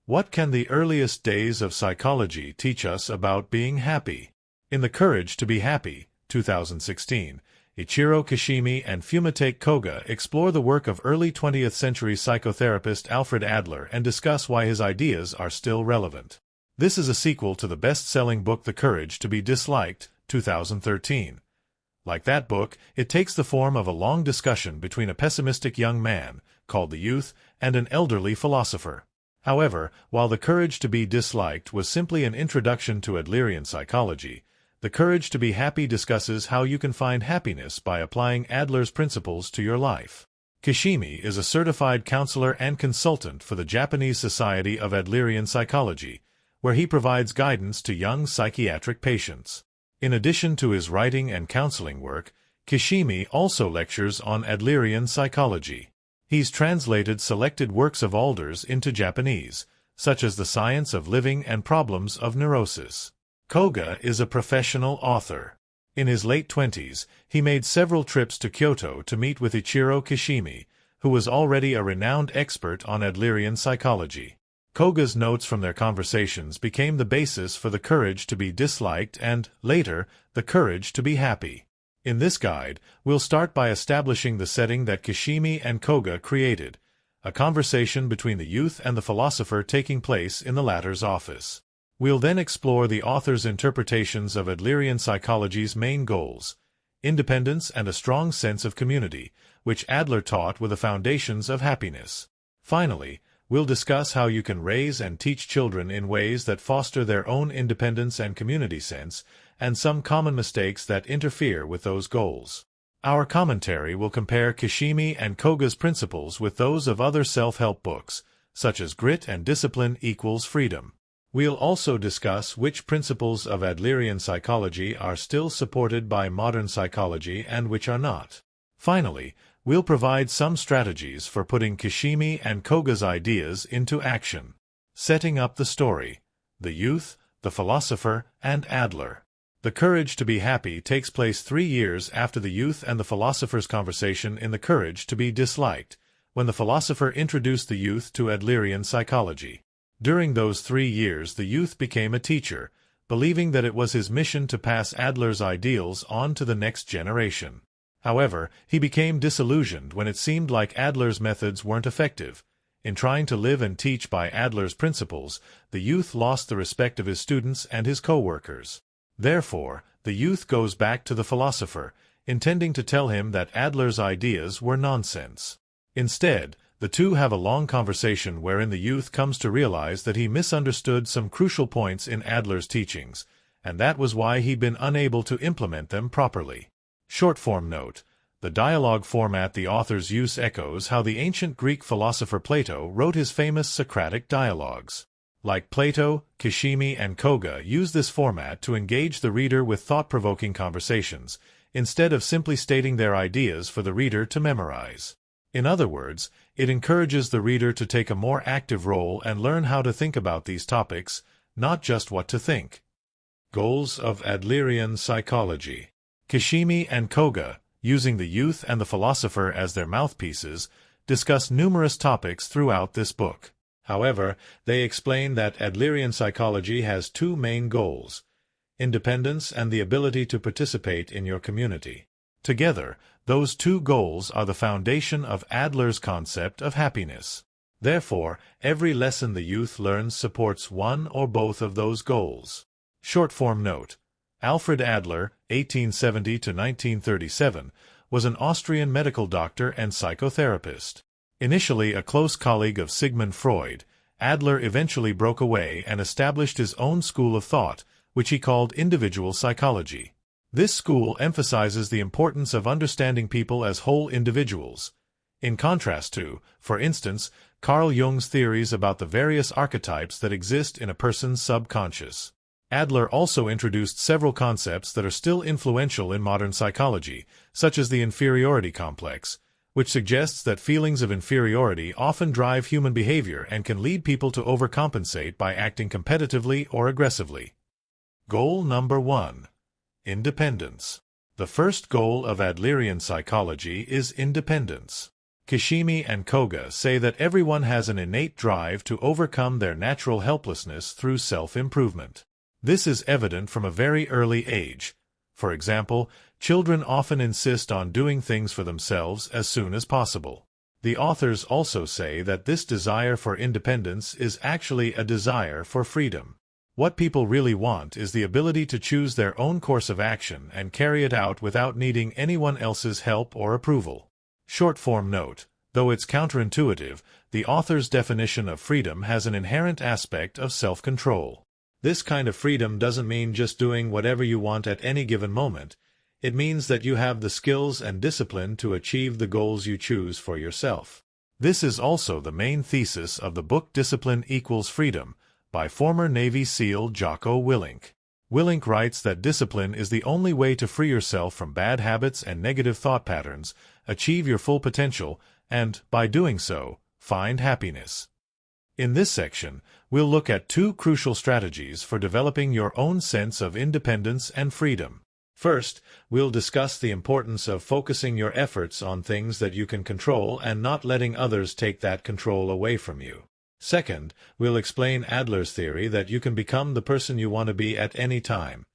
What can the earliest days of psychology teach us about being happy? In The Courage to be Happy, 2016, Ichiro Kishimi and Fumitake Koga explore the work of early 20th century psychotherapist Alfred Adler and discuss why his ideas are still relevant. This is a sequel to the best-selling book The Courage to be Disliked, 2013. Like that book, it takes the form of a long discussion between a pessimistic young man, called the Youth, and an elderly philosopher. However, while The Courage to be Disliked was simply an introduction to Adlerian psychology, The Courage to be Happy discusses how you can find happiness by applying Adler's principles to your life. Kishimi is a certified counselor and consultant for the Japanese Society of Adlerian Psychology, where he provides guidance to young psychiatric patients. In addition to his writing and counseling work, Kishimi also lectures on Adlerian psychology. He's translated selected works of Adler's into Japanese, such as The Science of Living and Problems of Neurosis. Koga is a professional author. In his late 20s, he made several trips to Kyoto to meet with Ichiro Kishimi, who was already a renowned expert on Adlerian psychology. Koga's notes from their conversations became the basis for The Courage to be Disliked and, later, The Courage to be Happy. In this guide, we'll start by establishing the setting that Kishimi and Koga created, a conversation between the youth and the philosopher taking place in the latter's office. We'll then explore the author's interpretations of Adlerian psychology's main goals, independence and a strong sense of community, which Adler taught were the foundations of happiness. Finally, we'll discuss how you can raise and teach children in ways that foster their own independence and community sense, and some common mistakes that interfere with those goals. Our commentary will compare Kishimi and Koga's principles with those of other self-help books, such as Grit and Discipline Equals Freedom. We'll also discuss which principles of Adlerian psychology are still supported by modern psychology and which are not. Finally, we'll provide some strategies for putting Kishimi and Koga's ideas into action. Setting up the story: the youth, the philosopher, and Adler. The Courage to be Happy takes place 3 years after the youth and the philosopher's conversation in The Courage to be Disliked, when the philosopher introduced the youth to Adlerian psychology. During those 3 years the youth became a teacher, believing that it was his mission to pass Adler's ideals on to the next generation. However, he became disillusioned when it seemed like Adler's methods weren't effective. In trying to live and teach by Adler's principles, the youth lost the respect of his students and his co-workers. Therefore, the youth goes back to the philosopher, intending to tell him that Adler's ideas were nonsense. Instead, the two have a long conversation wherein the youth comes to realize that he misunderstood some crucial points in Adler's teachings, and that was why he'd been unable to implement them properly. Short-form note: the dialogue format the author's use echoes how the ancient Greek philosopher Plato wrote his famous Socratic dialogues. Like Plato, Kishimi and Koga use this format to engage the reader with thought-provoking conversations, instead of simply stating their ideas for the reader to memorize. In other words, it encourages the reader to take a more active role and learn how to think about these topics, not just what to think. Goals of Adlerian psychology. Kishimi and Koga, using the youth and the philosopher as their mouthpieces, discuss numerous topics throughout this book. However, they explain that Adlerian psychology has 2 main goals: independence and the ability to participate in your community. Together, those 2 goals are the foundation of Adler's concept of happiness. Therefore, every lesson the youth learns supports one or both of those goals. Short-form note: Alfred Adler, 1870 to 1937, was an Austrian medical doctor and psychotherapist. Initially a close colleague of Sigmund Freud, Adler eventually broke away and established his own school of thought, which he called individual psychology. This school emphasizes the importance of understanding people as whole individuals, in contrast to, for instance, Carl Jung's theories about the various archetypes that exist in a person's subconscious. Adler also introduced several concepts that are still influential in modern psychology, such as the inferiority complex, which suggests that feelings of inferiority often drive human behavior and can lead people to overcompensate by acting competitively or aggressively. Goal number 1. Independence. The first goal of Adlerian psychology is independence. Kishimi and Koga say that everyone has an innate drive to overcome their natural helplessness through self-improvement. This is evident from a very early age. For example, children often insist on doing things for themselves as soon as possible. The authors also say that this desire for independence is actually a desire for freedom. What people really want is the ability to choose their own course of action and carry it out without needing anyone else's help or approval. Short-form note: though it's counterintuitive, the author's definition of freedom has an inherent aspect of self-control. This kind of freedom doesn't mean just doing whatever you want at any given moment. It means that you have the skills and discipline to achieve the goals you choose for yourself. This is also the main thesis of the book Discipline Equals Freedom, by former Navy SEAL Jocko Willink. Willink writes that discipline is the only way to free yourself from bad habits and negative thought patterns, achieve your full potential, and, by doing so, find happiness. In this section, we'll look at two crucial strategies for developing your own sense of independence and freedom. First, we'll discuss the importance of focusing your efforts on things that you can control and not letting others take that control away from you. Second, we'll explain Adler's theory that you can become the person you want to be at any time.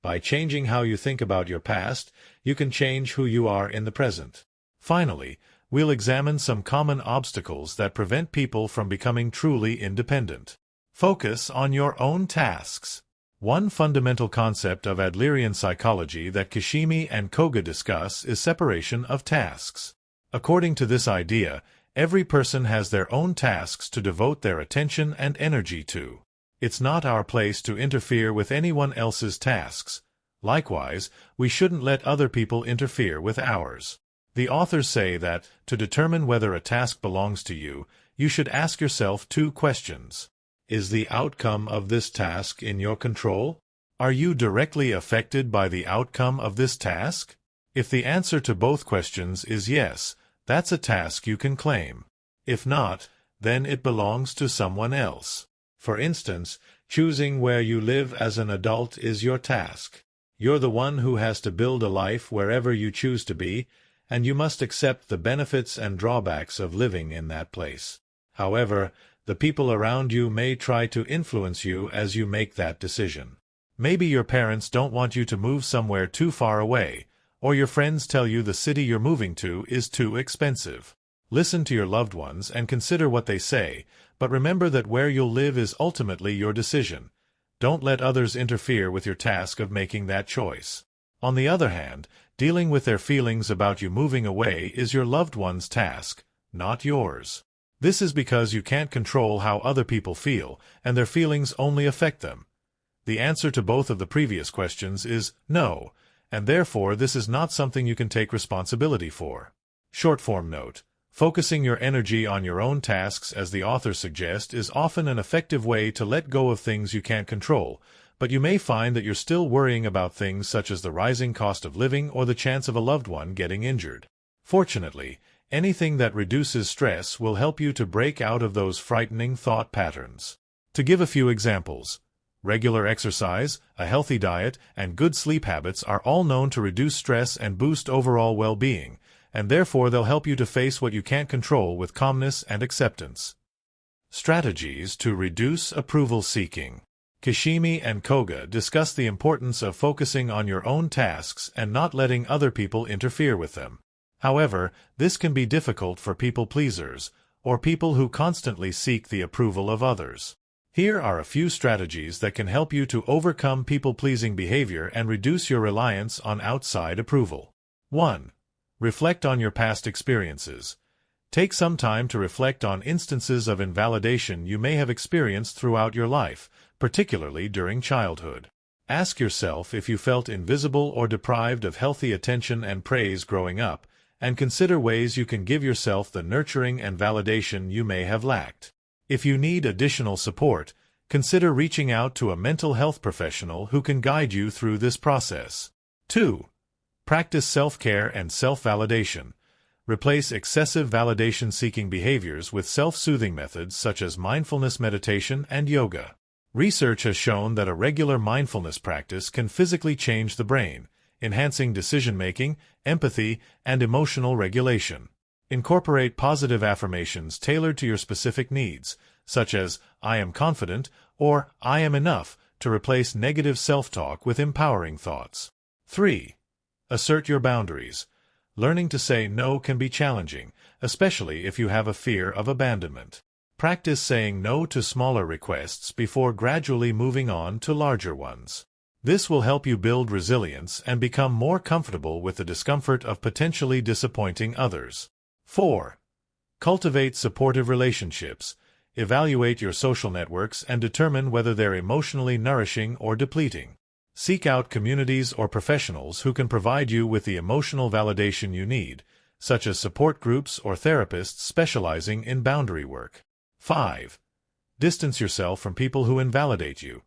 By changing how you think about your past, you can change who you are in the present. Finally, we'll examine some common obstacles that prevent people from becoming truly independent. Focus on your own tasks. One fundamental concept of Adlerian psychology that Kishimi and Koga discuss is separation of tasks. According to this idea, every person has their own tasks to devote their attention and energy to. It's not our place to interfere with anyone else's tasks. Likewise, we shouldn't let other people interfere with ours. The authors say that, to determine whether a task belongs to you, you should ask yourself two questions. Is the outcome of this task in your control? Are you directly affected by the outcome of this task? If the answer to both questions is yes, that's a task you can claim. If not, then it belongs to someone else. For instance, choosing where you live as an adult is your task. You're the one who has to build a life wherever you choose to be, and you must accept the benefits and drawbacks of living in that place. However, the people around you may try to influence you as you make that decision. Maybe your parents don't want you to move somewhere too far away, or your friends tell you the city you're moving to is too expensive. Listen to your loved ones and consider what they say, but remember that where you'll live is ultimately your decision. Don't let others interfere with your task of making that choice. On the other hand, dealing with their feelings about you moving away is your loved one's task, not yours. This is because you can't control how other people feel, and their feelings only affect them. The answer to both of the previous questions is no, and therefore this is not something you can take responsibility for. Short-form note: focusing your energy on your own tasks, as the authors suggest, is often an effective way to let go of things you can't control, but you may find that you're still worrying about things such as the rising cost of living or the chance of a loved one getting injured. Fortunately, anything that reduces stress will help you to break out of those frightening thought patterns. To give a few examples, regular exercise, a healthy diet, and good sleep habits are all known to reduce stress and boost overall well-being, and therefore they'll help you to face what you can't control with calmness and acceptance. Strategies to reduce approval seeking. Kishimi and Koga discuss the importance of focusing on your own tasks and not letting other people interfere with them. However, this can be difficult for people-pleasers, or people who constantly seek the approval of others. Here are a few strategies that can help you to overcome people-pleasing behavior and reduce your reliance on outside approval. 1. Reflect on your past experiences. Take some time to reflect on instances of invalidation you may have experienced throughout your life, particularly during childhood. Ask yourself if you felt invisible or deprived of healthy attention and praise growing up, and consider ways you can give yourself the nurturing and validation you may have lacked. If you need additional support, consider reaching out to a mental health professional who can guide you through this process. 2. Practice self-care and self-validation. Replace excessive validation-seeking behaviors with self-soothing methods such as mindfulness meditation and yoga. Research has shown that a regular mindfulness practice can physically change the brain, enhancing decision-making, empathy, and emotional regulation. Incorporate positive affirmations tailored to your specific needs, such as, "I am confident," or "I am enough," to replace negative self-talk with empowering thoughts. 3. Assert your boundaries. Learning to say no can be challenging, especially if you have a fear of abandonment. Practice saying no to smaller requests before gradually moving on to larger ones. This will help you build resilience and become more comfortable with the discomfort of potentially disappointing others. 4. Cultivate supportive relationships. Evaluate your social networks and determine whether they're emotionally nourishing or depleting. Seek out communities or professionals who can provide you with the emotional validation you need, such as support groups or therapists specializing in boundary work. 5. Distance yourself from people who invalidate you.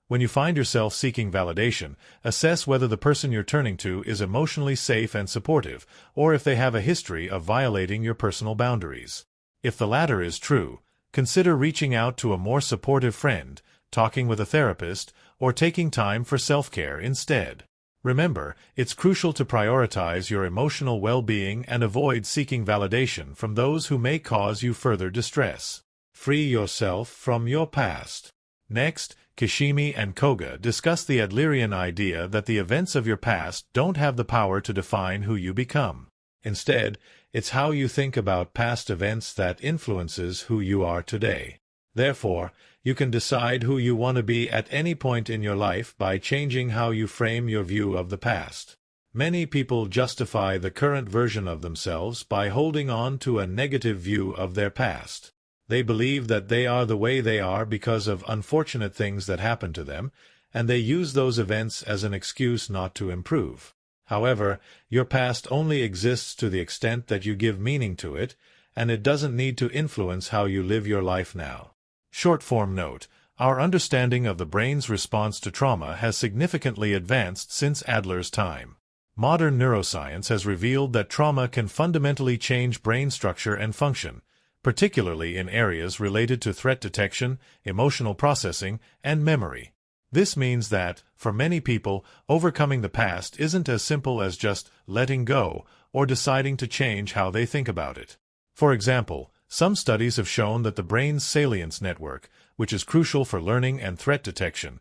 When you find yourself seeking validation, assess whether the person you're turning to is emotionally safe and supportive, or if they have a history of violating your personal boundaries. If the latter is true, consider reaching out to a more supportive friend, talking with a therapist, or taking time for self-care instead. Remember, it's crucial to prioritize your emotional well-being and avoid seeking validation from those who may cause you further distress. Free yourself from your past. Next, Kishimi and Koga discuss the Adlerian idea that the events of your past don't have the power to define who you become. Instead, it's how you think about past events that influences who you are today. Therefore, you can decide who you want to be at any point in your life by changing how you frame your view of the past. Many people justify the current version of themselves by holding on to a negative view of their past. They believe that they are the way they are because of unfortunate things that happened to them, and they use those events as an excuse not to improve. However, your past only exists to the extent that you give meaning to it, and it doesn't need to influence how you live your life now. Short-form note: our understanding of the brain's response to trauma has significantly advanced since Adler's time. Modern neuroscience has revealed that trauma can fundamentally change brain structure and function, particularly in areas related to threat detection, emotional processing, and memory. This means that, for many people, overcoming the past isn't as simple as just letting go or deciding to change how they think about it. For example, some studies have shown that the brain's salience network, which is crucial for learning and threat detection,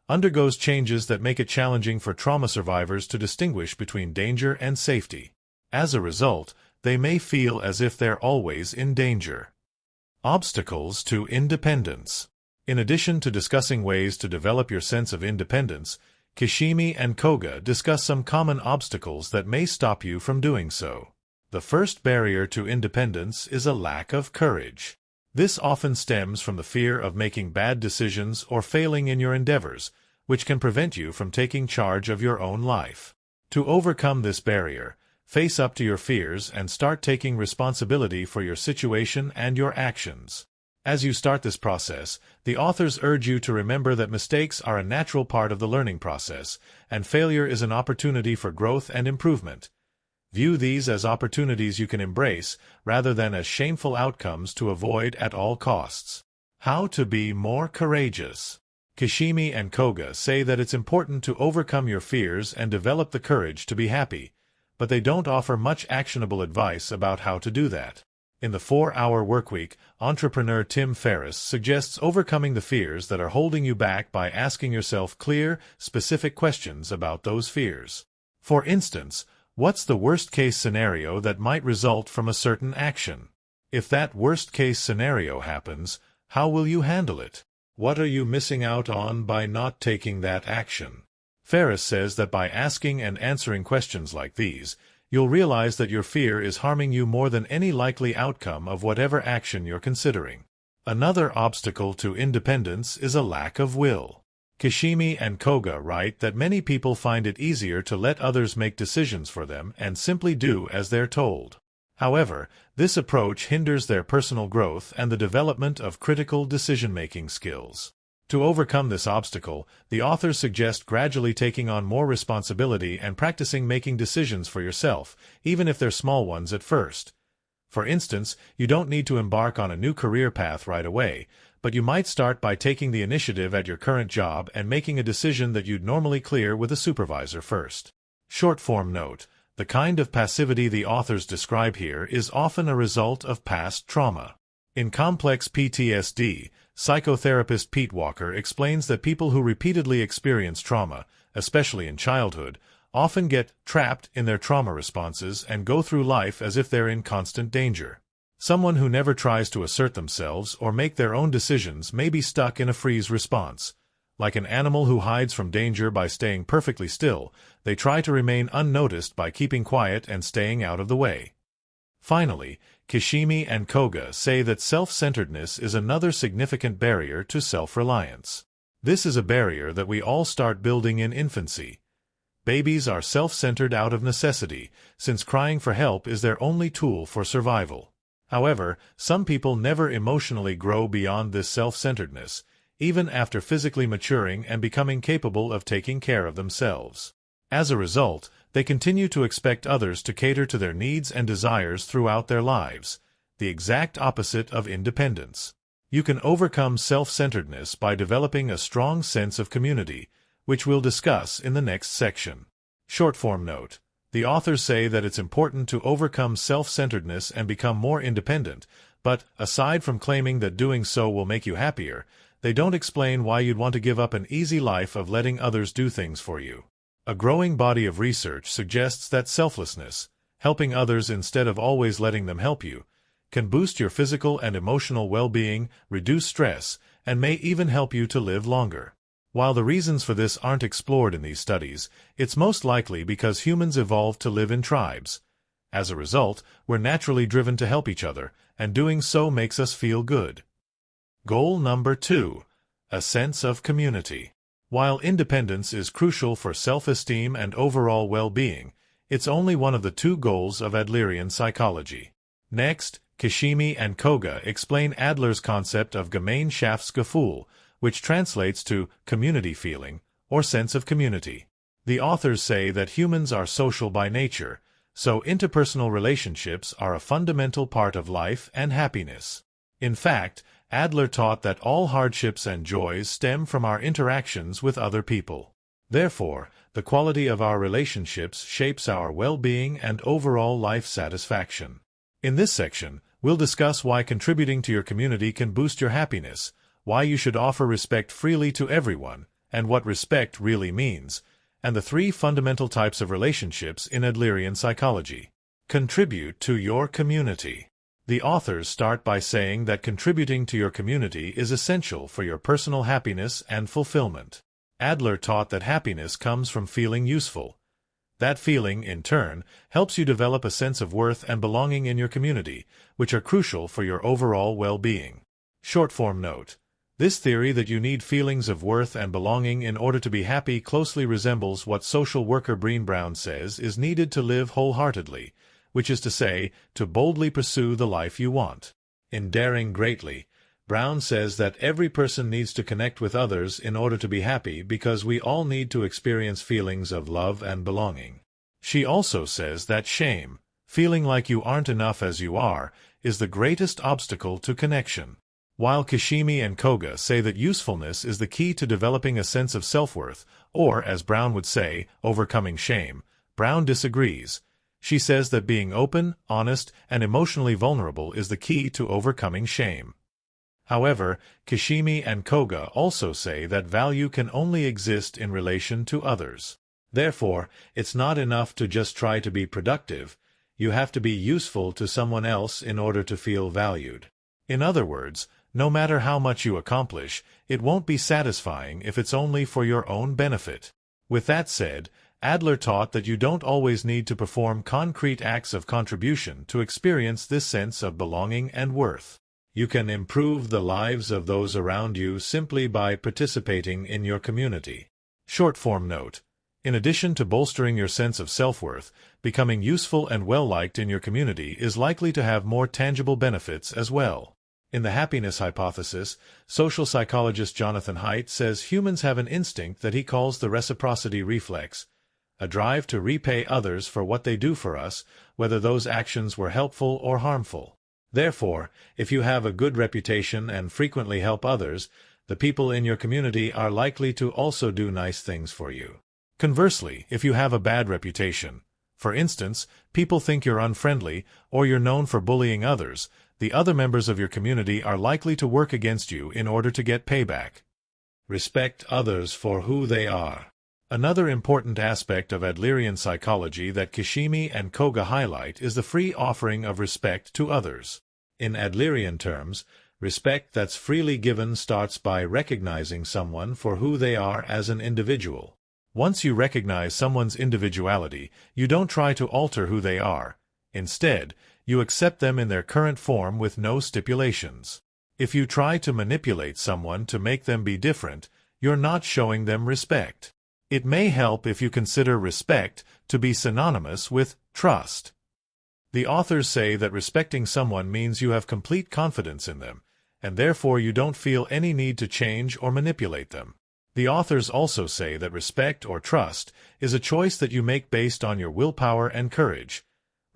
undergoes changes that make it challenging for trauma survivors to distinguish between danger and safety. As a result, they may feel as if they're always in danger. Obstacles to independence. In addition to discussing ways to develop your sense of independence, Kishimi and Koga discuss some common obstacles that may stop you from doing so. The first barrier to independence is a lack of courage. This often stems from the fear of making bad decisions or failing in your endeavors, which can prevent you from taking charge of your own life. To overcome this barrier, face up to your fears and start taking responsibility for your situation and your actions. As you start this process, the authors urge you to remember that mistakes are a natural part of the learning process, and failure is an opportunity for growth and improvement. View these as opportunities you can embrace, rather than as shameful outcomes to avoid at all costs. How to be more courageous. Kishimi and Koga say that it's important to overcome your fears and develop the courage to be happy, but they don't offer much actionable advice about how to do that. In the 4-Hour Workweek, entrepreneur Tim Ferriss suggests overcoming the fears that are holding you back by asking yourself clear, specific questions about those fears. For instance, what's the worst-case scenario that might result from a certain action? If that worst-case scenario happens, how will you handle it? What are you missing out on by not taking that action? Ferriss says that by asking and answering questions like these, you'll realize that your fear is harming you more than any likely outcome of whatever action you're considering. Another obstacle to independence is a lack of will. Kishimi and Koga write that many people find it easier to let others make decisions for them and simply do as they're told. However, this approach hinders their personal growth and the development of critical decision-making skills. To overcome this obstacle, the authors suggest gradually taking on more responsibility and practicing making decisions for yourself, even if they're small ones at first. For instance, you don't need to embark on a new career path right away, but you might start by taking the initiative at your current job and making a decision that you'd normally clear with a supervisor first. Short-form note: The kind of passivity the authors describe here is often a result of past trauma. In Complex PTSD, psychotherapist Pete Walker explains that people who repeatedly experience trauma, especially in childhood, often get trapped in their trauma responses and go through life as if they're in constant danger. Someone who never tries to assert themselves or make their own decisions may be stuck in a freeze response. Like an animal who hides from danger by staying perfectly still, they try to remain unnoticed by keeping quiet and staying out of the way. Finally, Kishimi and Koga say that self-centeredness is another significant barrier to self-reliance. This is a barrier that we all start building in infancy. Babies are self-centered out of necessity, since crying for help is their only tool for survival. However, some people never emotionally grow beyond this self-centeredness, even after physically maturing and becoming capable of taking care of themselves. As a result, they continue to expect others to cater to their needs and desires throughout their lives, the exact opposite of independence. You can overcome self-centeredness by developing a strong sense of community, which we'll discuss in the next section. Short-form note. The authors say that it's important to overcome self-centeredness and become more independent, but, aside from claiming that doing so will make you happier, they don't explain why you'd want to give up an easy life of letting others do things for you. A growing body of research suggests that selflessness, helping others instead of always letting them help you, can boost your physical and emotional well-being, reduce stress, and may even help you to live longer. While the reasons for this aren't explored in these studies, it's most likely because humans evolved to live in tribes. As a result, we're naturally driven to help each other, and doing so makes us feel good. Goal number 2. A sense of community. While independence is crucial for self-esteem and overall well-being, it's only one of the 2 goals of Adlerian psychology. Next, Kishimi and Koga explain Adler's concept of Gemeinschaftsgefühl, which translates to community feeling, or sense of community. The authors say that humans are social by nature, so interpersonal relationships are a fundamental part of life and happiness. In fact, Adler taught that all hardships and joys stem from our interactions with other people. Therefore, the quality of our relationships shapes our well-being and overall life satisfaction. In this section, we'll discuss why contributing to your community can boost your happiness, why you should offer respect freely to everyone, and what respect really means, and the 3 fundamental types of relationships in Adlerian psychology. Contribute to your community. The authors start by saying that contributing to your community is essential for your personal happiness and fulfillment. Adler taught that happiness comes from feeling useful. That feeling, in turn, helps you develop a sense of worth and belonging in your community, which are crucial for your overall well-being. Short-form note. This theory that you need feelings of worth and belonging in order to be happy closely resembles what social worker Brené Brown says is needed to live wholeheartedly, which is to say, to boldly pursue the life you want. In Daring Greatly, Brown says that every person needs to connect with others in order to be happy because we all need to experience feelings of love and belonging. She also says that shame, feeling like you aren't enough as you are, is the greatest obstacle to connection. While Kishimi and Koga say that usefulness is the key to developing a sense of self-worth, or, as Brown would say, overcoming shame, Brown disagrees. She says that being open, honest, and emotionally vulnerable is the key to overcoming shame. However, Kishimi and Koga also say that value can only exist in relation to others. Therefore, it's not enough to just try to be productive. You have to be useful to someone else in order to feel valued. In other words, no matter how much you accomplish, it won't be satisfying if it's only for your own benefit. With that said, Adler taught that you don't always need to perform concrete acts of contribution to experience this sense of belonging and worth. You can improve the lives of those around you simply by participating in your community. Short-form note. In addition to bolstering your sense of self-worth, becoming useful and well-liked in your community is likely to have more tangible benefits as well. In the happiness hypothesis, social psychologist Jonathan Haidt says humans have an instinct that he calls the reciprocity reflex, a drive to repay others for what they do for us, whether those actions were helpful or harmful. Therefore, if you have a good reputation and frequently help others, the people in your community are likely to also do nice things for you. Conversely, if you have a bad reputation, For instance, people think you're unfriendly, or you're known for bullying others. The other members of your community are likely to work against you in order to get payback. Respect others for who they are. Another important aspect of Adlerian psychology that Kishimi and Koga highlight is the free offering of respect to others. In Adlerian terms, respect that's freely given starts by recognizing someone for who they are as an individual. Once you recognize someone's individuality, you don't try to alter who they are. Instead, you accept them in their current form with no stipulations. If you try to manipulate someone to make them be different, you're not showing them respect. It may help if you consider respect to be synonymous with trust. The authors say that respecting someone means you have complete confidence in them, and therefore you don't feel any need to change or manipulate them. The authors also say that respect or trust is a choice that you make based on your willpower and courage.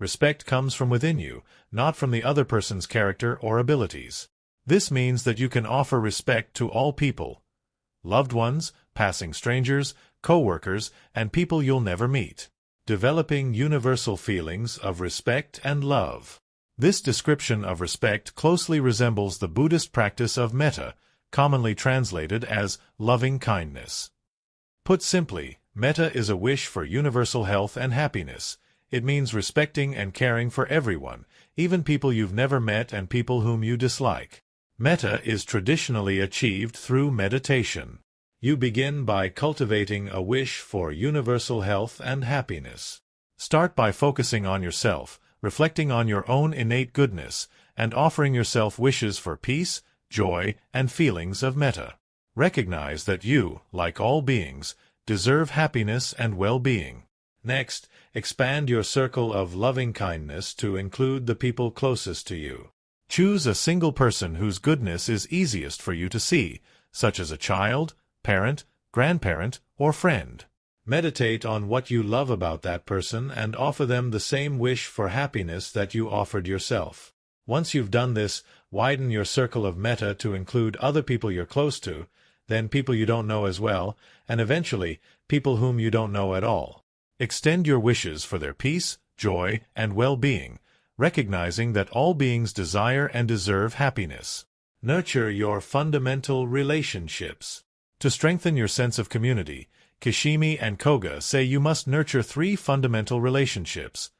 Respect comes from within you, not from the other person's character or abilities. This means that you can offer respect to all people, loved ones, passing strangers, co-workers, and people you'll never meet. Developing universal feelings of respect and love. This description of respect closely resembles the Buddhist practice of metta, commonly translated as loving kindness. Put simply, metta is a wish for universal health and happiness. It means respecting and caring for everyone, even people you've never met and people whom you dislike. Metta is traditionally achieved through meditation. You begin by cultivating a wish for universal health and happiness. Start by focusing on yourself, reflecting on your own innate goodness, and offering yourself wishes for peace, joy, and feelings of metta. Recognize that you, like all beings, deserve happiness and well-being. Next, expand your circle of loving-kindness to include the people closest to you. Choose a single person whose goodness is easiest for you to see, such as a child, parent, grandparent, or friend. Meditate on what you love about that person and offer them the same wish for happiness that you offered yourself. Once you've done this, widen your circle of metta to include other people you're close to, then people you don't know as well, and eventually, people whom you don't know at all. Extend your wishes for their peace, joy, and well-being, recognizing that all beings desire and deserve happiness. Nurture your fundamental relationships. To strengthen your sense of community, Kishimi and Koga say you must nurture 3 fundamental relationships: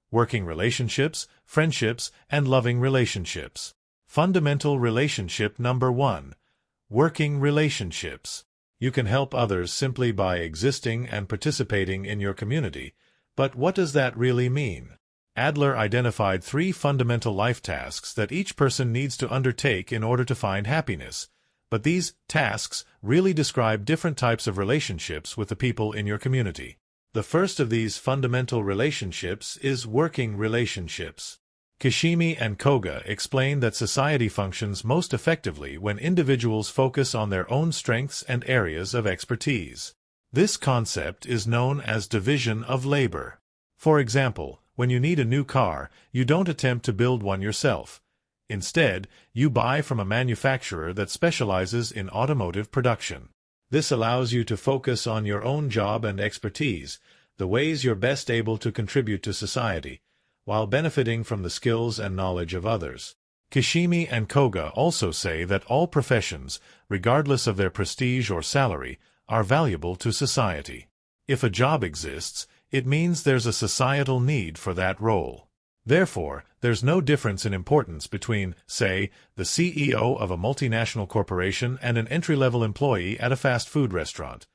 working relationships, friendships, and loving relationships. Fundamental relationship number 1. Working relationships. You can help others simply by existing and participating in your community, but what does that really mean? Adler identified 3 fundamental life tasks that each person needs to undertake in order to find happiness, but these tasks really describe different types of relationships with the people in your community. The first of these fundamental relationships is working relationships. Kishimi and Koga explain that society functions most effectively when individuals focus on their own strengths and areas of expertise. This concept is known as division of labor. For example, when you need a new car, you don't attempt to build one yourself. Instead, you buy from a manufacturer that specializes in automotive production. This allows you to focus on your own job and expertise, the ways you're best able to contribute to society, while benefiting from the skills and knowledge of others. Kishimi and Koga also say that all professions, regardless of their prestige or salary, are valuable to society. If a job exists, it means there's a societal need for that role. Therefore, there's no difference in importance between, say, the CEO of a multinational corporation and an entry-level employee at a fast food restaurant.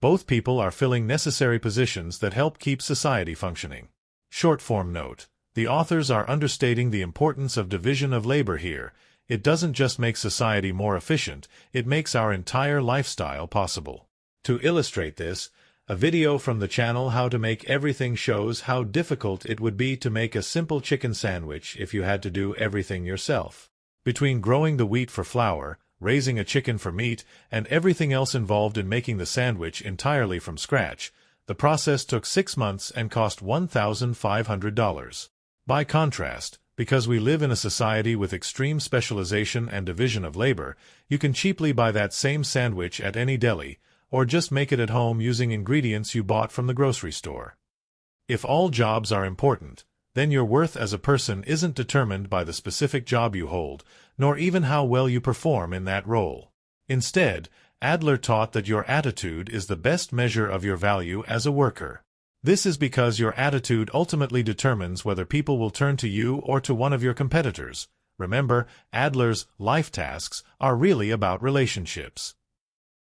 Both people are filling necessary positions that help keep society functioning. Short-form note. The authors are understating the importance of division of labor here. It doesn't just make society more efficient, it makes our entire lifestyle possible. To illustrate this, a video from the channel How to Make Everything shows how difficult it would be to make a simple chicken sandwich if you had to do everything yourself. Between growing the wheat for flour, raising a chicken for meat, and everything else involved in making the sandwich entirely from scratch, the process took 6 months and cost $1,500. By contrast, because we live in a society with extreme specialization and division of labor, you can cheaply buy that same sandwich at any deli, or just make it at home using ingredients you bought from the grocery store. If all jobs are important, then your worth as a person isn't determined by the specific job you hold, nor even how well you perform in that role. Instead, Adler taught that your attitude is the best measure of your value as a worker. This is because your attitude ultimately determines whether people will turn to you or to one of your competitors. Remember, Adler's life tasks are really about relationships.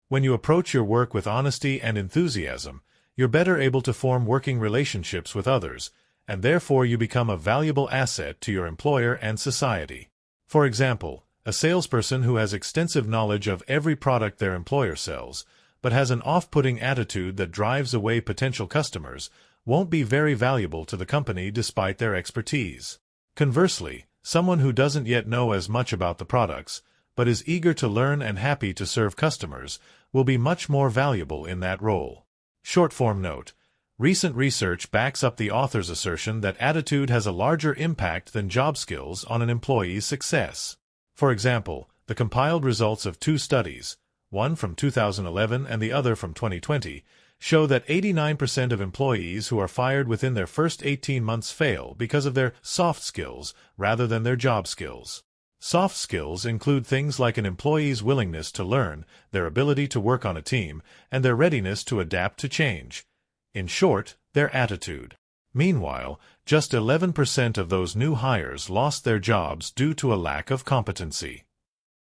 When you approach your work with honesty and enthusiasm, you're better able to form working relationships with others, and therefore you become a valuable asset to your employer and society. For example, a salesperson who has extensive knowledge of every product their employer sells, but has an off-putting attitude that drives away potential customers, won't be very valuable to the company despite their expertise. Conversely, someone who doesn't yet know as much about the products, but is eager to learn and happy to serve customers, will be much more valuable in that role. Short-form note: recent research backs up the author's assertion that attitude has a larger impact than job skills on an employee's success. For example, the compiled results of two studies, one from 2011 and the other from 2020, show that 89% of employees who are fired within their first 18 months fail because of their soft skills rather than their job skills. Soft skills include things like an employee's willingness to learn, their ability to work on a team, and their readiness to adapt to change. In short, their attitude. Meanwhile, just 11% of those new hires lost their jobs due to a lack of competency.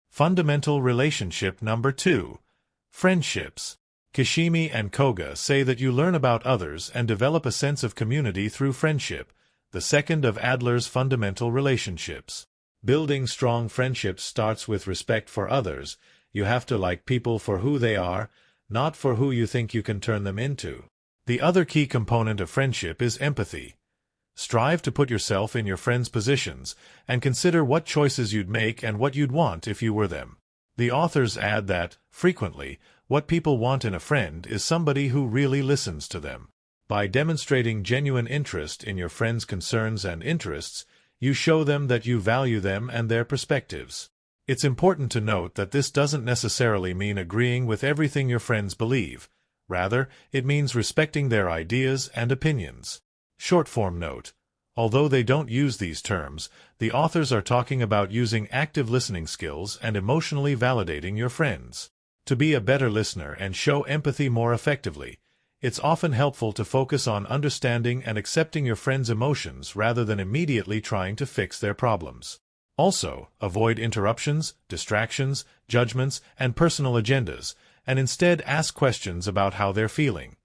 Fundamental relationship number 2. Friendships. Kishimi and Koga say that you learn about others and develop a sense of community through friendship, the second of Adler's fundamental relationships. Building strong friendships starts with respect for others. You have to like people for who they are, not for who you think you can turn them into. The other key component of friendship is empathy. Strive to put yourself in your friends' positions, and consider what choices you'd make and what you'd want if you were them. The authors add that, frequently, what people want in a friend is somebody who really listens to them. By demonstrating genuine interest in your friends' concerns and interests, you show them that you value them and their perspectives. It's important to note that this doesn't necessarily mean agreeing with everything your friends believe. Rather, it means respecting their ideas and opinions. Short-form note: although they don't use these terms, the authors are talking about using active listening skills and emotionally validating your friends. To be a better listener and show empathy more effectively, it's often helpful to focus on understanding and accepting your friends' emotions rather than immediately trying to fix their problems. Also, avoid interruptions, distractions, judgments, and personal agendas, and instead ask questions about how they're feeling.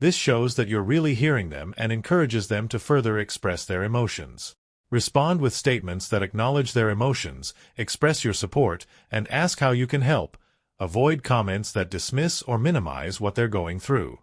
This shows that you're really hearing them and encourages them to further express their emotions. Respond with statements that acknowledge their emotions, express your support, and ask how you can help. Avoid comments that dismiss or minimize what they're going through.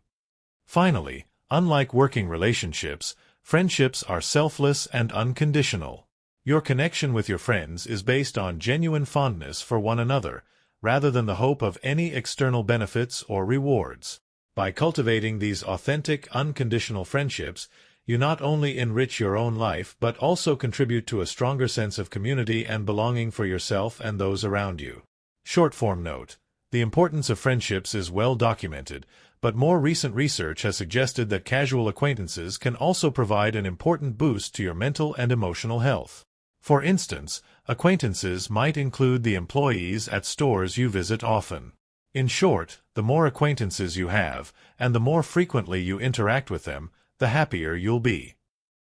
Finally, unlike working relationships, friendships are selfless and unconditional. Your connection with your friends is based on genuine fondness for one another, rather than the hope of any external benefits or rewards. By cultivating these authentic, unconditional friendships, you not only enrich your own life but also contribute to a stronger sense of community and belonging for yourself and those around you. Short-form note: the importance of friendships is well documented, but more recent research has suggested that casual acquaintances can also provide an important boost to your mental and emotional health. For instance, acquaintances might include the employees at stores you visit often. In short, the more acquaintances you have, and the more frequently you interact with them, the happier you'll be.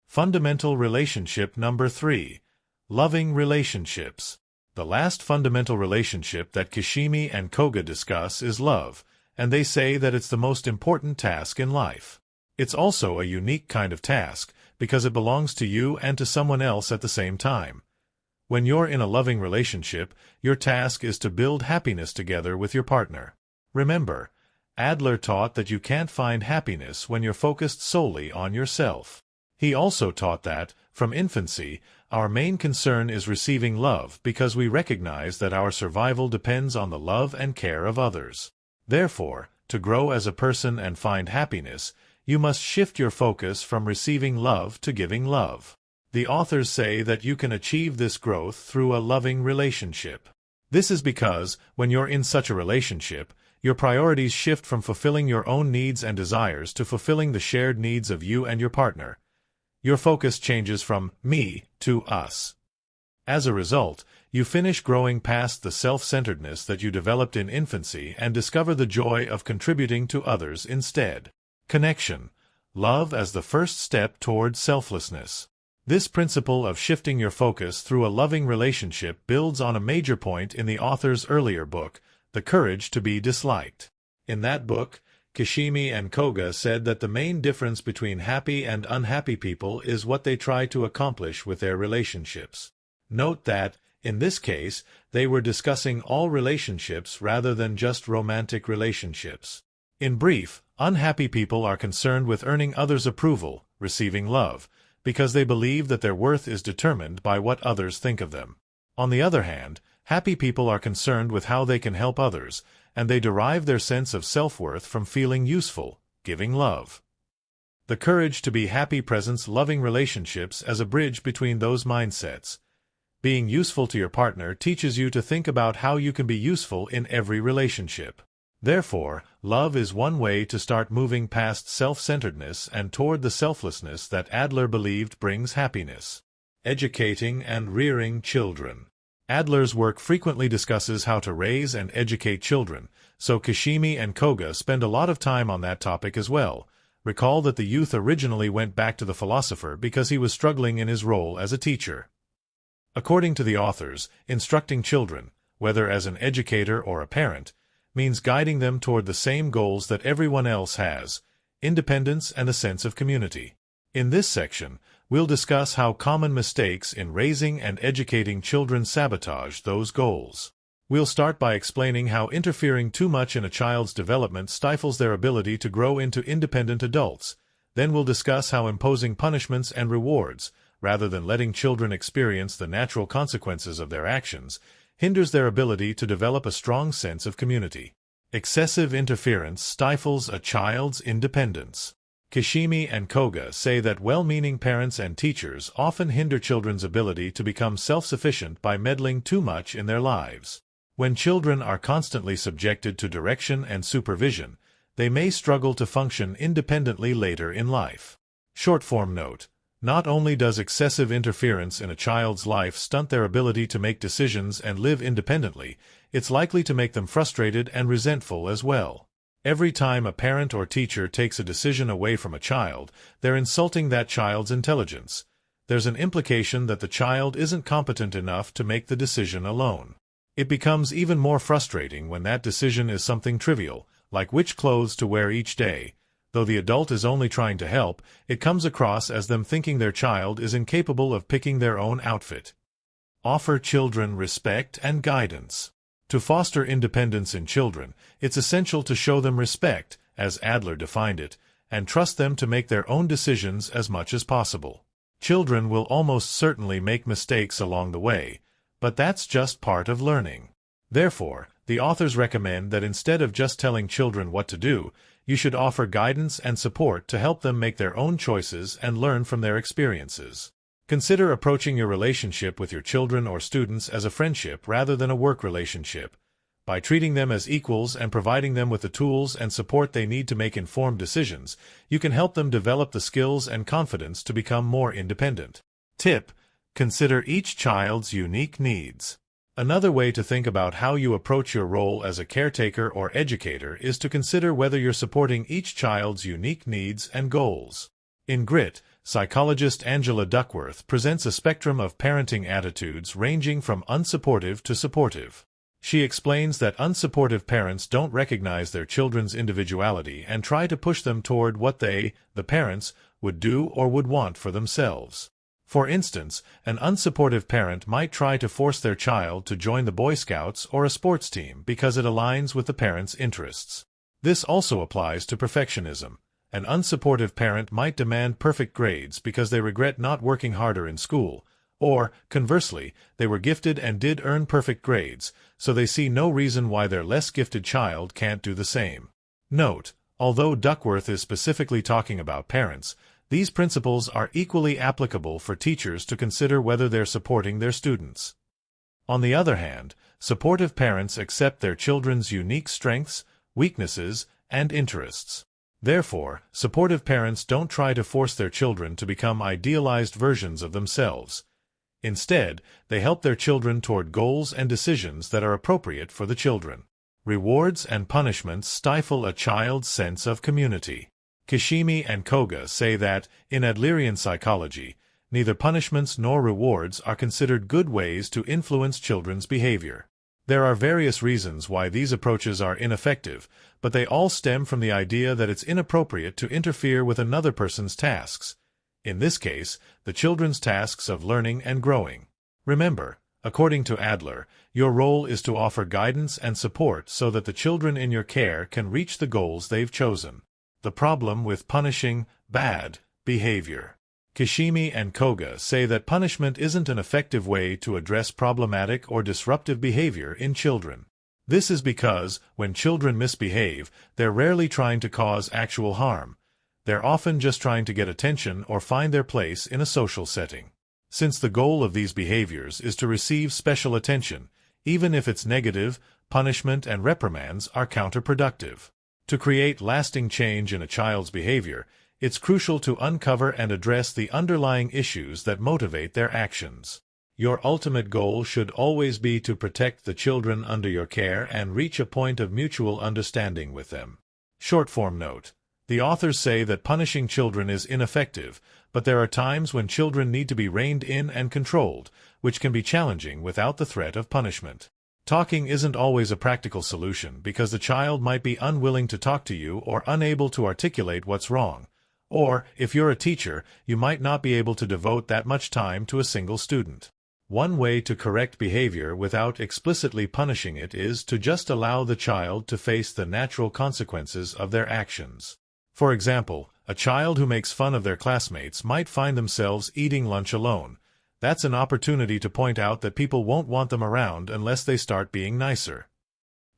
Fundamental relationship number 3. Loving relationships. The last fundamental relationship that Kishimi and Koga discuss is love, and they say that it's the most important task in life. It's also a unique kind of task, because it belongs to you and to someone else at the same time. When you're in a loving relationship, your task is to build happiness together with your partner. Remember, Adler taught that you can't find happiness when you're focused solely on yourself. He also taught that, from infancy, our main concern is receiving love because we recognize that our survival depends on the love and care of others. Therefore, to grow as a person and find happiness, you must shift your focus from receiving love to giving love. The authors say that you can achieve this growth through a loving relationship. This is because, when you're in such a relationship, your priorities shift from fulfilling your own needs and desires to fulfilling the shared needs of you and your partner. Your focus changes from me to us. As a result, you finish growing past the self-centeredness that you developed in infancy and discover the joy of contributing to others instead. Connection. Love as the first step toward selflessness. This principle of shifting your focus through a loving relationship builds on a major point in the author's earlier book, The Courage to be Disliked. In that book, Kishimi and Koga said that the main difference between happy and unhappy people is what they try to accomplish with their relationships. Note that, in this case, they were discussing all relationships rather than just romantic relationships. In brief, unhappy people are concerned with earning others' approval, receiving love, because they believe that their worth is determined by what others think of them. On the other hand, happy people are concerned with how they can help others, and they derive their sense of self-worth from feeling useful, giving love. The Courage to be Happy presents loving relationships as a bridge between those mindsets. Being useful to your partner teaches you to think about how you can be useful in every relationship. Therefore, love is one way to start moving past self-centeredness and toward the selflessness that Adler believed brings happiness. Educating and rearing children. Adler's work frequently discusses how to raise and educate children, so Kishimi and Koga spend a lot of time on that topic as well. Recall that the youth originally went back to the philosopher because he was struggling in his role as a teacher. According to the authors, instructing children, whether as an educator or a parent, means guiding them toward the same goals that everyone else has, independence and a sense of community. In this section, we'll discuss how common mistakes in raising and educating children sabotage those goals. We'll start by explaining how interfering too much in a child's development stifles their ability to grow into independent adults. Then we'll discuss how imposing punishments and rewards, rather than letting children experience the natural consequences of their actions, hinders their ability to develop a strong sense of community. Excessive interference stifles a child's independence. Kishimi and Koga say that well-meaning parents and teachers often hinder children's ability to become self-sufficient by meddling too much in their lives. When children are constantly subjected to direction and supervision, they may struggle to function independently later in life. Short-form note. Not only does excessive interference in a child's life stunt their ability to make decisions and live independently, it's likely to make them frustrated and resentful as well. Every time a parent or teacher takes a decision away from a child, they're insulting that child's intelligence. There's an implication that the child isn't competent enough to make the decision alone. It becomes even more frustrating when that decision is something trivial, like which clothes to wear each day. Though the adult is only trying to help, it comes across as them thinking their child is incapable of picking their own outfit. Offer children respect and guidance. To foster independence in children, it's essential to show them respect, as Adler defined it, and trust them to make their own decisions as much as possible. Children will almost certainly make mistakes along the way, but that's just part of learning. Therefore, the authors recommend that instead of just telling children what to do, you should offer guidance and support to help them make their own choices and learn from their experiences. Consider approaching your relationship with your children or students as a friendship rather than a work relationship. By treating them as equals and providing them with the tools and support they need to make informed decisions, you can help them develop the skills and confidence to become more independent. Tip: consider each child's unique needs. Another way to think about how you approach your role as a caretaker or educator is to consider whether you're supporting each child's unique needs and goals. In Grit, psychologist Angela Duckworth presents a spectrum of parenting attitudes ranging from unsupportive to supportive. She explains that unsupportive parents don't recognize their children's individuality and try to push them toward what they, the parents, would do or would want for themselves. For instance, an unsupportive parent might try to force their child to join the Boy Scouts or a sports team because it aligns with the parent's interests. This also applies to perfectionism. An unsupportive parent might demand perfect grades because they regret not working harder in school, or, conversely, they were gifted and did earn perfect grades, so they see no reason why their less gifted child can't do the same. Note, although Duckworth is specifically talking about parents, these principles are equally applicable for teachers to consider whether they're supporting their students. On the other hand, supportive parents accept their children's unique strengths, weaknesses, and interests. Therefore, supportive parents don't try to force their children to become idealized versions of themselves. Instead, they help their children toward goals and decisions that are appropriate for the children. Rewards and punishments stifle a child's sense of community. Kishimi and Koga say that, in Adlerian psychology, neither punishments nor rewards are considered good ways to influence children's behavior. There are various reasons why these approaches are ineffective, but they all stem from the idea that it's inappropriate to interfere with another person's tasks. In this case, the children's tasks of learning and growing. Remember, according to Adler, your role is to offer guidance and support so that the children in your care can reach the goals they've chosen. The problem with punishing bad behavior. Kishimi and Koga say that punishment isn't an effective way to address problematic or disruptive behavior in children. This is because, when children misbehave, they're rarely trying to cause actual harm. They're often just trying to get attention or find their place in a social setting. Since the goal of these behaviors is to receive special attention, even if it's negative, punishment and reprimands are counterproductive. To create lasting change in a child's behavior, it's crucial to uncover and address the underlying issues that motivate their actions. Your ultimate goal should always be to protect the children under your care and reach a point of mutual understanding with them. Short-form note. The authors say that punishing children is ineffective, but there are times when children need to be reined in and controlled, which can be challenging without the threat of punishment. Talking isn't always a practical solution because the child might be unwilling to talk to you or unable to articulate what's wrong. Or, if you're a teacher, you might not be able to devote that much time to a single student. One way to correct behavior without explicitly punishing it is to just allow the child to face the natural consequences of their actions. For example, a child who makes fun of their classmates might find themselves eating lunch alone. That's an opportunity to point out that people won't want them around unless they start being nicer.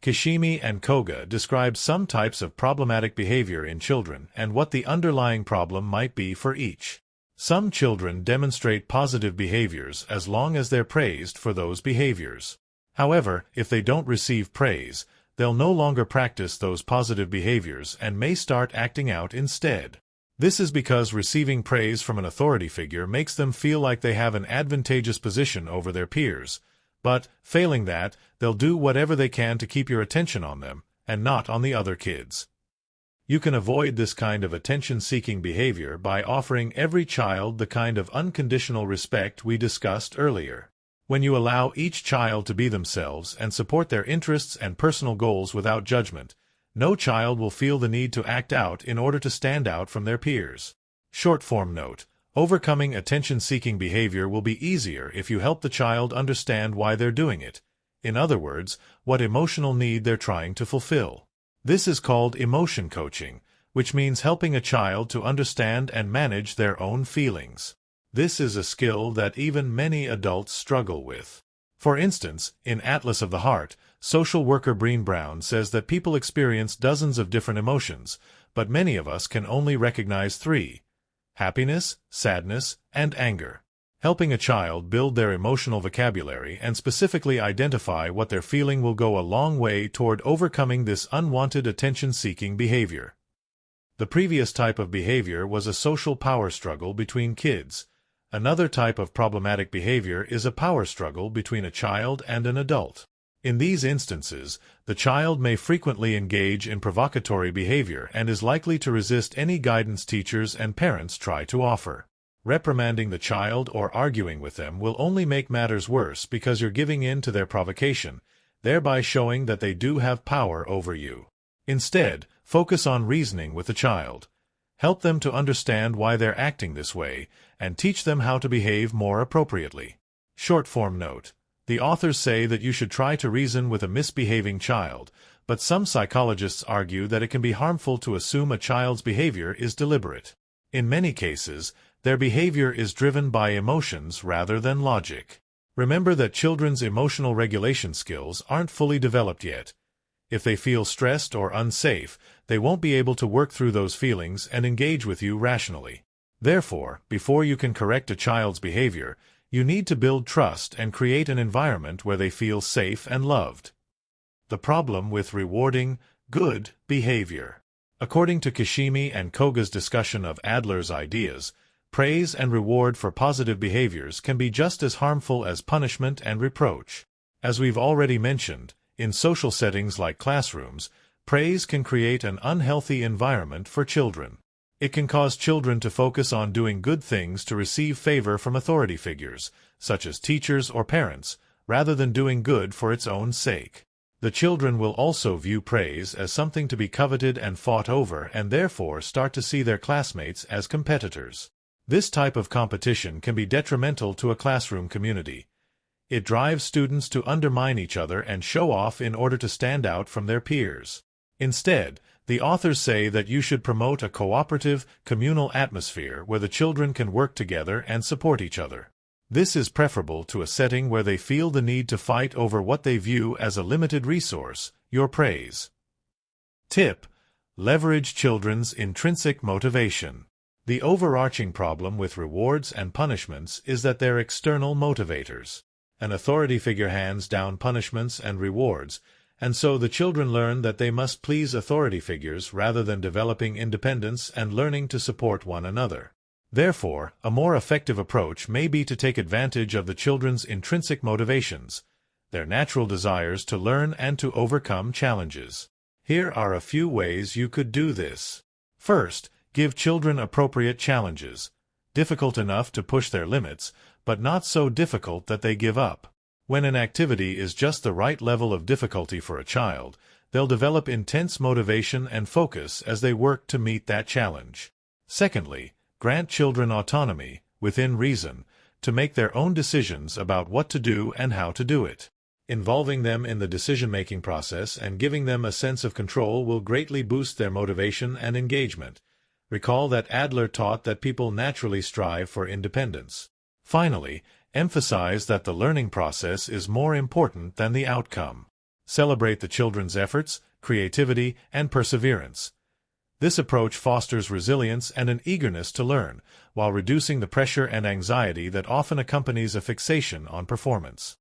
Kishimi and Koga describe some types of problematic behavior in children and what the underlying problem might be for each. Some children demonstrate positive behaviors as long as they're praised for those behaviors. However, if they don't receive praise, they'll no longer practice those positive behaviors and may start acting out instead. This is because receiving praise from an authority figure makes them feel like they have an advantageous position over their peers. But, failing that, they'll do whatever they can to keep your attention on them, and not on the other kids. You can avoid this kind of attention-seeking behavior by offering every child the kind of unconditional respect we discussed earlier. When you allow each child to be themselves and support their interests and personal goals without judgment, no child will feel the need to act out in order to stand out from their peers. Short-form note. Overcoming attention-seeking behavior will be easier if you help the child understand why they're doing it. In other words, what emotional need they're trying to fulfill. This is called emotion coaching, which means helping a child to understand and manage their own feelings. This is a skill that even many adults struggle with. For instance, in Atlas of the Heart, social worker Breen Brown says that people experience dozens of different emotions, but many of us can only recognize 3. Happiness, sadness, and anger. Helping a child build their emotional vocabulary and specifically identify what they're feeling will go a long way toward overcoming this unwanted attention-seeking behavior. The previous type of behavior was a social power struggle between kids. Another type of problematic behavior is a power struggle between a child and an adult. In these instances, the child may frequently engage in provocatory behavior and is likely to resist any guidance teachers and parents try to offer. Reprimanding the child or arguing with them will only make matters worse because you're giving in to their provocation, thereby showing that they do have power over you. Instead, focus on reasoning with the child. Help them to understand why they're acting this way, and teach them how to behave more appropriately. Short-form note. The authors say that you should try to reason with a misbehaving child, but some psychologists argue that it can be harmful to assume a child's behavior is deliberate. In many cases, their behavior is driven by emotions rather than logic. Remember that children's emotional regulation skills aren't fully developed yet. If they feel stressed or unsafe, they won't be able to work through those feelings and engage with you rationally. Therefore, before you can correct a child's behavior, you need to build trust and create an environment where they feel safe and loved. The problem with rewarding Good behavior. According to Kishimi and Koga's discussion of Adler's ideas, praise and reward for positive behaviors can be just as harmful as punishment and reproach. As we've already mentioned, in social settings like classrooms, praise can create an unhealthy environment for children. It can cause children to focus on doing good things to receive favor from authority figures, such as teachers or parents, rather than doing good for its own sake. The children will also view praise as something to be coveted and fought over, and therefore start to see their classmates as competitors. This type of competition can be detrimental to a classroom community. It drives students to undermine each other and show off in order to stand out from their peers. Instead, the authors say that you should promote a cooperative, communal atmosphere where the children can work together and support each other. This is preferable to a setting where they feel the need to fight over what they view as a limited resource, your praise. Tip: leverage children's intrinsic motivation. The overarching problem with rewards and punishments is that they're external motivators. An authority figure hands down punishments and rewards, and so the children learn that they must please authority figures rather than developing independence and learning to support one another. Therefore, a more effective approach may be to take advantage of the children's intrinsic motivations, their natural desires to learn and to overcome challenges. Here are a few ways you could do this. First, give children appropriate challenges, difficult enough to push their limits, but not so difficult that they give up. When an activity is just the right level of difficulty for a child, they'll develop intense motivation and focus as they work to meet that challenge. Secondly, grant children autonomy, within reason, to make their own decisions about what to do and how to do it. Involving them in the decision-making process and giving them a sense of control will greatly boost their motivation and engagement. Recall that Adler taught that people naturally strive for independence. Finally, emphasize that the learning process is more important than the outcome. Celebrate the children's efforts, creativity, and perseverance. This approach fosters resilience and an eagerness to learn, while reducing the pressure and anxiety that often accompanies a fixation on performance.